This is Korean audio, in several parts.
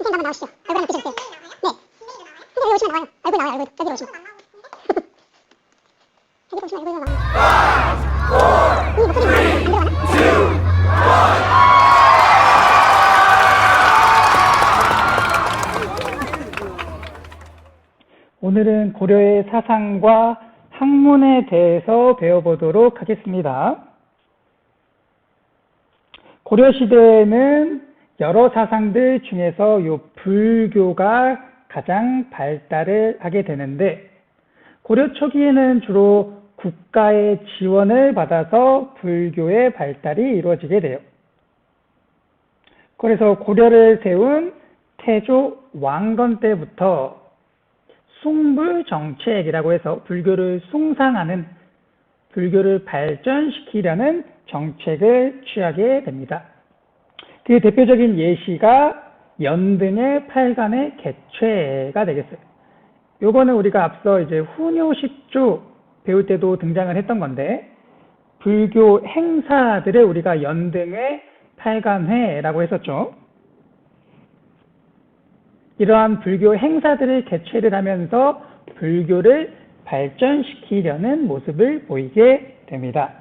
한번 나오시죠. 얼굴 한번 비춰주세요. 네. 여기 오시면 나와요. 얼굴 나와요. 얼굴. 여기로 오시면. 여기로 오시면 얼굴 나와요. 이 목소리 안 들어가나? 오늘은 고려의 사상과 학문에 대해서 배워보도록 하겠습니다. 고려시대에는 여러 사상들 중에서 이 불교가 가장 발달을 하게 되는데, 고려 초기에는 주로 국가의 지원을 받아서 불교의 발달이 이루어지게 돼요. 그래서 고려를 세운 태조 왕건 때부터 숭불정책이라고 해서 불교를 숭상하는, 불교를 발전시키려는 정책을 취하게 됩니다. 그 대표적인 예시가 연등의 팔관의 개최가 되겠어요. 요거는 우리가 앞서 이제 훈요식주 배울 때도 등장을 했던 건데, 불교 행사들을 우리가 연등의 팔관회라고 했었죠. 이러한 불교 행사들을 개최를 하면서 불교를 발전시키려는 모습을 보이게 됩니다.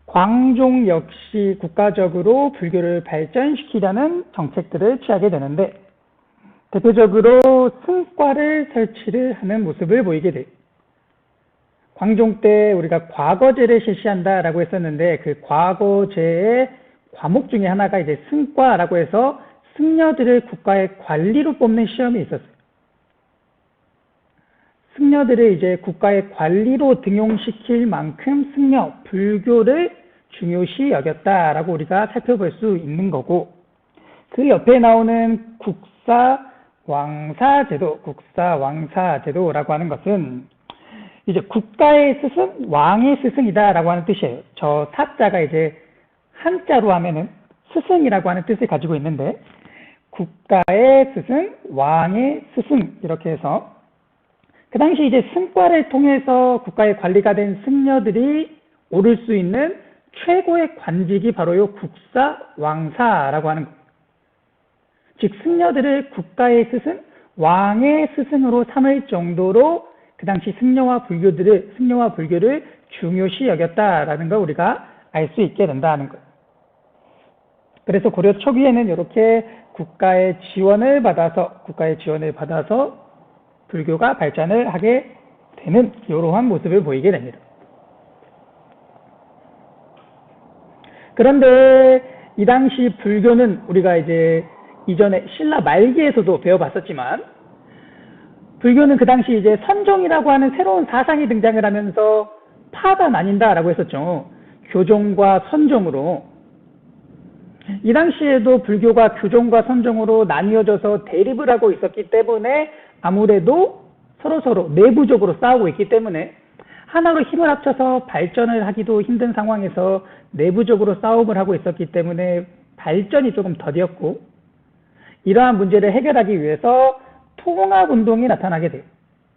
광종 역시 국가적으로 불교를 발전시키려는 정책들을 취하게 되는데, 대표적으로 승과를 설치를 하는 모습을 보이게 돼요. 광종 때 우리가 과거제를 실시한다라고 했었는데, 그 과거제의 과목 중에 하나가 이제 승과라고 해서 승려들을 국가의 관리로 뽑는 시험이 있었어요. 승려들을 이제 국가의 관리로 등용시킬 만큼 승려, 불교를 중요시 여겼다라고 우리가 살펴볼 수 있는 거고, 그 옆에 나오는 국사왕사제도라고 하는 것은 이제 국가의 스승, 왕의 스승이다라고 하는 뜻이에요. 저 사자가 이제 한자로 하면은 스승이라고 하는 뜻을 가지고 있는데, 국가의 스승, 왕의 스승, 이렇게 해서 그 당시 이제 승과를 통해서 국가의 관리가 된 승려들이 오를 수 있는 최고의 관직이 바로 요 국사왕사라고 하는 겁니다. 즉 승려들을 국가의 스승, 왕의 스승으로 삼을 정도로 그 당시 승려와 불교를 중요시 여겼다라는 걸 우리가 알 수 있게 된다는 거예요. 그래서 고려 초기에는 이렇게 국가의 지원을 받아서 불교가 발전을 하게 되는 이러한 모습을 보이게 됩니다. 그런데 이 당시 불교는 우리가 이제 이전에 신라 말기에서도 배워봤었지만, 불교는 그 당시 이제 선종이라고 하는 새로운 사상이 등장을 하면서 파가 나뉜다라고 했었죠. 교종과 선종으로. 이 당시에도 불교가 교종과 선종으로 나뉘어져서 대립을 하고 있었기 때문에 아무래도 서로 내부적으로 싸우고 있기 때문에 하나로 힘을 합쳐서 발전을 하기도 힘든 상황에서 내부적으로 싸움을 하고 있었기 때문에 발전이 조금 더디었고, 이러한 문제를 해결하기 위해서 통합운동이 나타나게 돼요.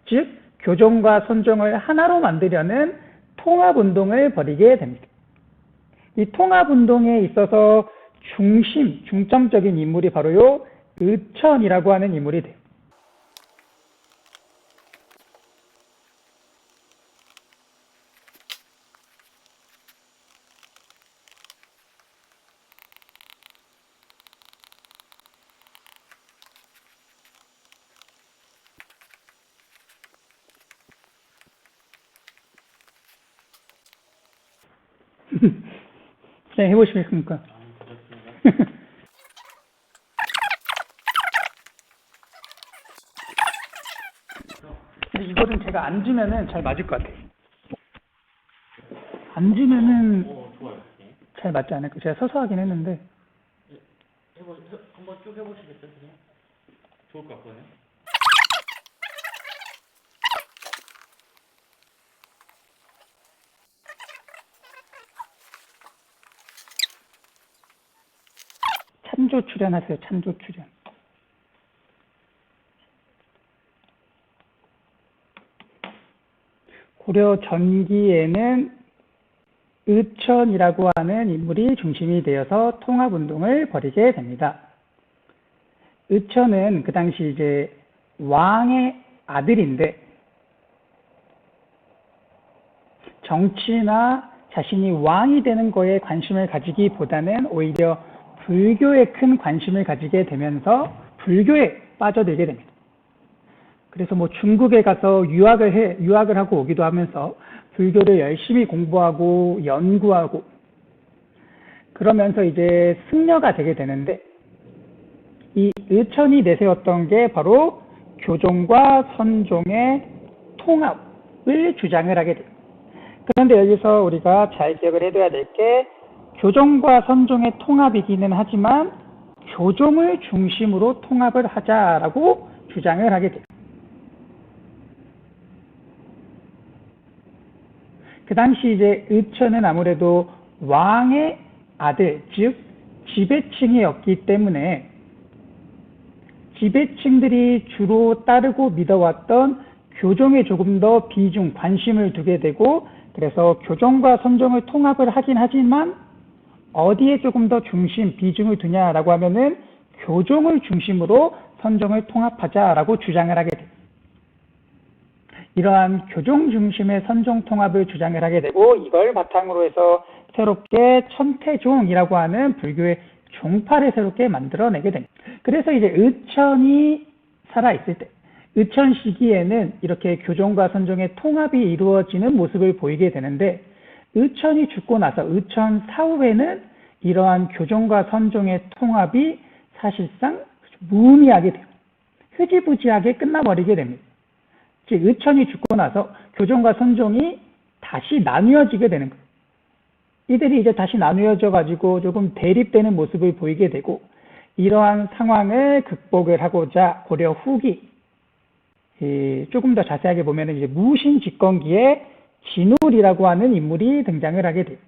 즉, 교종과 선종을 하나로 만들려는 통합운동을 벌이게 됩니다. 이 통합운동에 있어서 중점적인 인물이 바로 의천이라고 하는 인물이 돼요. 네, 해보시겠습니까? 근데 이거는 제가 앉으면은 잘 맞을 것 같아요. 앉으면은 잘 맞지 않을까? 제가 서서 하긴 했는데. 한번 쭉 해보시겠어요? 그냥? 좋을 것 같거든요. 찬조 출연하세요. 찬조 출연. 고려 전기에는 의천이라고 하는 인물이 중심이 되어서 통합운동을 벌이게 됩니다. 의천은 그 당시 이제 왕의 아들인데 정치나 자신이 왕이 되는 거에 관심을 가지기보다는 오히려 불교에 큰 관심을 가지게 되면서 불교에 빠져들게 됩니다. 그래서 뭐 중국에 가서 유학을 하고 오기도 하면서 불교를 열심히 공부하고 연구하고 그러면서 이제 승려가 되게 되는데 이 의천이 내세웠던 게 바로 교종과 선종의 통합을 주장을 하게 됩니다. 그런데 여기서 우리가 잘 기억을 해둬야 될 게 교종과 선종의 통합이기는 하지만 교종을 중심으로 통합을 하자라고 주장을 하게 됩니다. 그 당시 이제 의천은 아무래도 왕의 아들, 즉 지배층이었기 때문에 지배층들이 주로 따르고 믿어왔던 교종에 조금 더 관심을 두게 되고 그래서 교종과 선종을 통합을 하긴 하지만 어디에 조금 더 비중을 두냐라고 하면은 교종을 중심으로 선종을 통합하자라고 주장을 하게 됩니다. 이러한 교종 중심의 선종 통합을 주장을 하게 되고 이걸 바탕으로 해서 새롭게 천태종이라고 하는 불교의 종파를 새롭게 만들어내게 됩니다. 그래서 이제 의천이 살아있을 때 의천 시기에는 이렇게 교종과 선종의 통합이 이루어지는 모습을 보이게 되는데 의천이 죽고 나서 의천 사후에는 이러한 교종과 선종의 통합이 사실상 무의미하게 돼요. 흐지부지하게 끝나버리게 됩니다. 즉 의천이 죽고 나서 교종과 선종이 다시 나누어지게 되는 거예요. 이들이 이제 다시 나누어져 가지고 조금 대립되는 모습을 보이게 되고 이러한 상황을 극복을 하고자 고려 후기 조금 더 자세하게 보면은 이제 무신집권기에 진울이라고 하는 인물이 등장을 하게 돼요.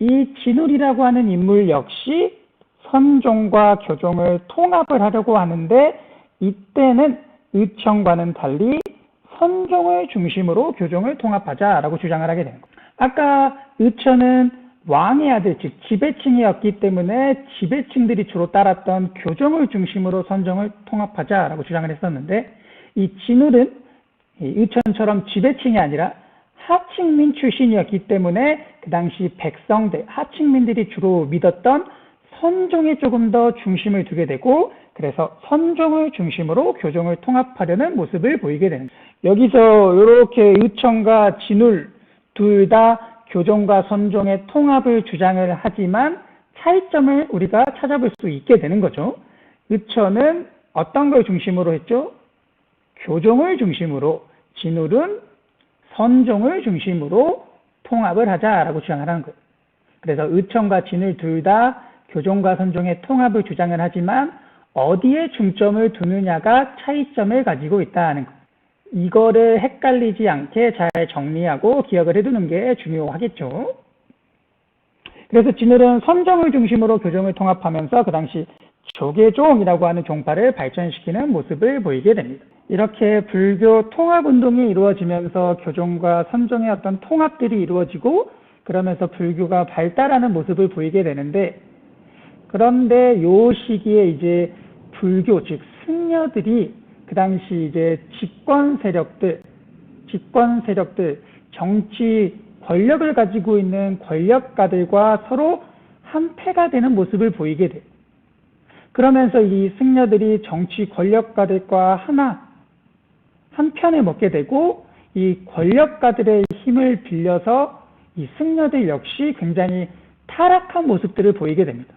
이 진울이라고 하는 인물 역시 선종과 교종을 통합을 하려고 하는데 이때는 의천과는 달리 선종을 중심으로 교종을 통합하자라고 주장을 하게 되는 거예요. 아까 의천은 왕의 아들, 즉 지배층이었기 때문에 지배층들이 주로 따랐던 교종을 중심으로 선종을 통합하자라고 주장을 했었는데 이 진울은 의천처럼 지배층이 아니라 하층민 출신이었기 때문에 그 당시 백성들, 하층민들이 주로 믿었던 선종에 조금 더 중심을 두게 되고 그래서 선종을 중심으로 교종을 통합하려는 모습을 보이게 되는 거예요. 여기서 이렇게 의천과 진울 둘 다 교종과 선종의 통합을 주장을 하지만 차이점을 우리가 찾아볼 수 있게 되는 거죠. 의천은 어떤 걸 중심으로 했죠? 교종을 중심으로, 진울은 선종을 중심으로 통합을 하자라고 주장을 하는 거예요. 그래서 의천과 진울 둘 다 교종과 선종의 통합을 주장을 하지만 어디에 중점을 두느냐가 차이점을 가지고 있다는 것. 이거를 헷갈리지 않게 잘 정리하고 기억을 해두는 게 중요하겠죠. 그래서 진울은 선정을 중심으로 교종을 통합하면서 그 당시 조계종이라고 하는 종파를 발전시키는 모습을 보이게 됩니다. 이렇게 불교 통합운동이 이루어지면서 교종과 선종의 어떤 통합들이 이루어지고 그러면서 불교가 발달하는 모습을 보이게 되는데, 그런데 요 시기에 이제 불교, 즉 승려들이 그 당시 이제 집권 세력들, 정치 권력을 가지고 있는 권력가들과 서로 한패가 되는 모습을 보이게 돼요. 그러면서 이 승려들이 정치 권력가들과 한편에 먹게 되고, 이 권력가들의 힘을 빌려서 이 승려들 역시 굉장히 타락한 모습들을 보이게 됩니다.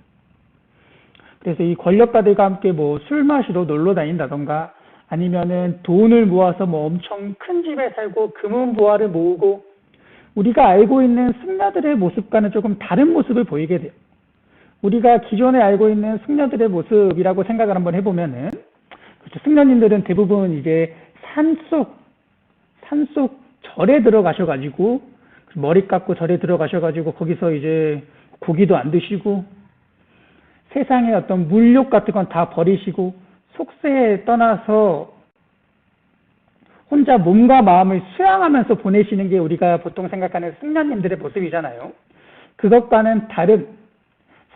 그래서 이 권력가들과 함께 뭐 술 마시러 놀러 다닌다던가, 아니면은 돈을 모아서 뭐 엄청 큰 집에 살고 금은보화를 모으고, 우리가 알고 있는 승려들의 모습과는 조금 다른 모습을 보이게 돼요. 우리가 기존에 알고 있는 승려들의 모습이라고 생각을 한번 해보면은, 그렇죠, 승려님들은 대부분 이제 산속 절에 들어가셔가지고, 머리 깎고 절에 들어가셔가지고, 거기서 이제 고기도 안 드시고, 세상의 어떤 물욕 같은 건 다 버리시고, 속세에 떠나서 혼자 몸과 마음을 수양하면서 보내시는 게 우리가 보통 생각하는 승려님들의 모습이잖아요. 그것과는 다른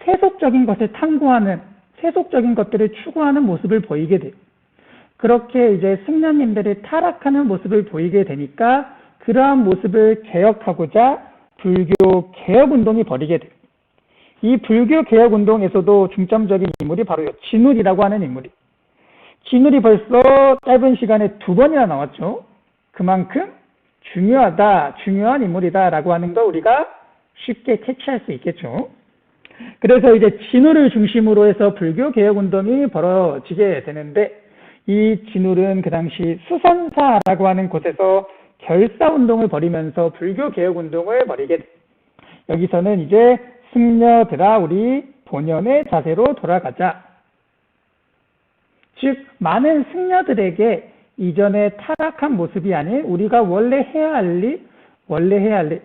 세속적인 것을 탐구하는, 세속적인 것들을 추구하는 모습을 보이게 돼요. 그렇게 이제 승려님들이 타락하는 모습을 보이게 되니까 그러한 모습을 개혁하고자 불교 개혁운동이 벌이게 돼요. 이 불교 개혁운동에서도 중점적인 인물이 바로 진울이라고 하는 인물이. 진울이 벌써 짧은 시간에 2번이나 나왔죠. 그만큼 중요한 인물이다라고 하는 거 우리가 쉽게 캐치할 수 있겠죠. 그래서 이제 진울을 중심으로 해서 불교 개혁운동이 벌어지게 되는데, 이 진울은 그 당시 수선사라고 하는 곳에서 결사운동을 벌이면서 불교 개혁운동을 벌이게 돼요. 여기서는 이제 승려들아 우리 본연의 자세로 돌아가자. 즉 많은 승려들에게 이전에 타락한 모습이 아닌 우리가 원래 해야 할 일,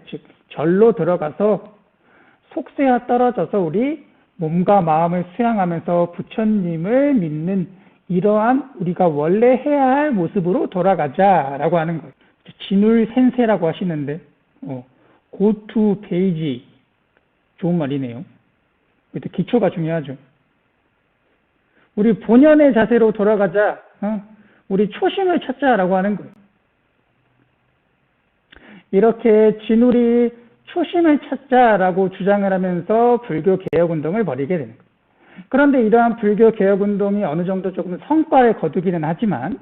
즉 절로 들어가서 속세와 떨어져서 우리 몸과 마음을 수양하면서 부처님을 믿는 이러한 우리가 원래 해야 할 모습으로 돌아가자라고 하는 거예요. 진울 센세라고 하시는데 go to page, 좋은 말이네요. 기초가 중요하죠. 우리 본연의 자세로 돌아가자, 우리 초심을 찾자라고 하는 거예요. 이렇게 진울이 초심을 찾자라고 주장을 하면서 불교 개혁운동을 벌이게 되는 거예요. 그런데 이러한 불교 개혁운동이 어느 정도 조금 성과를 거두기는 하지만,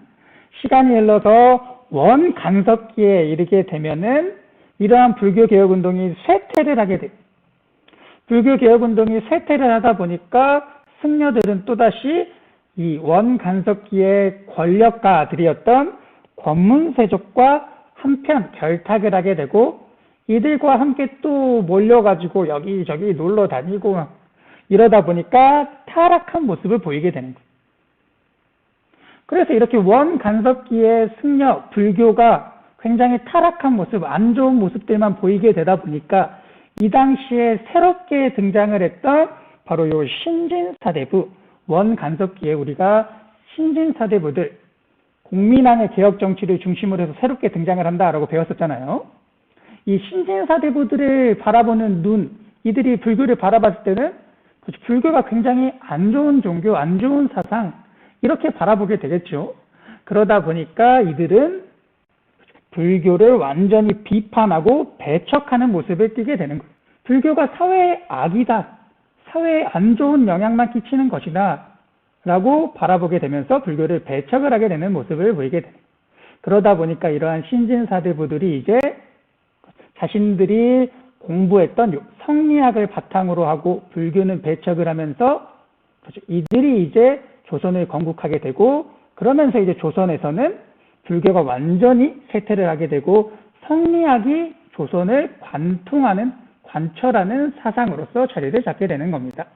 시간이 흘러서 원간섭기에 이르게 되면은 이러한 불교 개혁운동이 쇠퇴를 하게 돼요. 불교 개혁운동이 쇠퇴를 하다 보니까 승려들은 또다시 이 원간섭기의 권력가들이었던 권문세족과 한편 결탁을 하게 되고, 이들과 함께 또 몰려가지고 여기저기 놀러 다니고 이러다 보니까 타락한 모습을 보이게 되는 거예요. 그래서 이렇게 원간섭기의 승려, 불교가 굉장히 타락한 모습, 안 좋은 모습들만 보이게 되다 보니까 이 당시에 새롭게 등장을 했던 바로 요 신진사대부, 원간섭기에 우리가 신진사대부들, 공민왕의 개혁 정치를 중심으로 해서 새롭게 등장을 한다라고 배웠었잖아요. 이 신진사대부들을 바라보는 눈, 이들이 불교를 바라봤을 때는 불교가 굉장히 안 좋은 종교, 안 좋은 사상, 이렇게 바라보게 되겠죠. 그러다 보니까 이들은 불교를 완전히 비판하고 배척하는 모습을 띠게 되는 거예요. 불교가 사회의 악이다, 사회에 안 좋은 영향만 끼치는 것이다 라고 바라보게 되면서 불교를 배척을 하게 되는 모습을 보이게 돼요. 그러다 보니까 이러한 신진사대부들이 이제 자신들이 공부했던 성리학을 바탕으로 하고 불교는 배척을 하면서 이들이 이제 조선을 건국하게 되고, 그러면서 이제 조선에서는 불교가 완전히 쇠퇴를 하게 되고 성리학이 조선을 관통하는, 관철하는 사상으로서 자리를 잡게 되는 겁니다.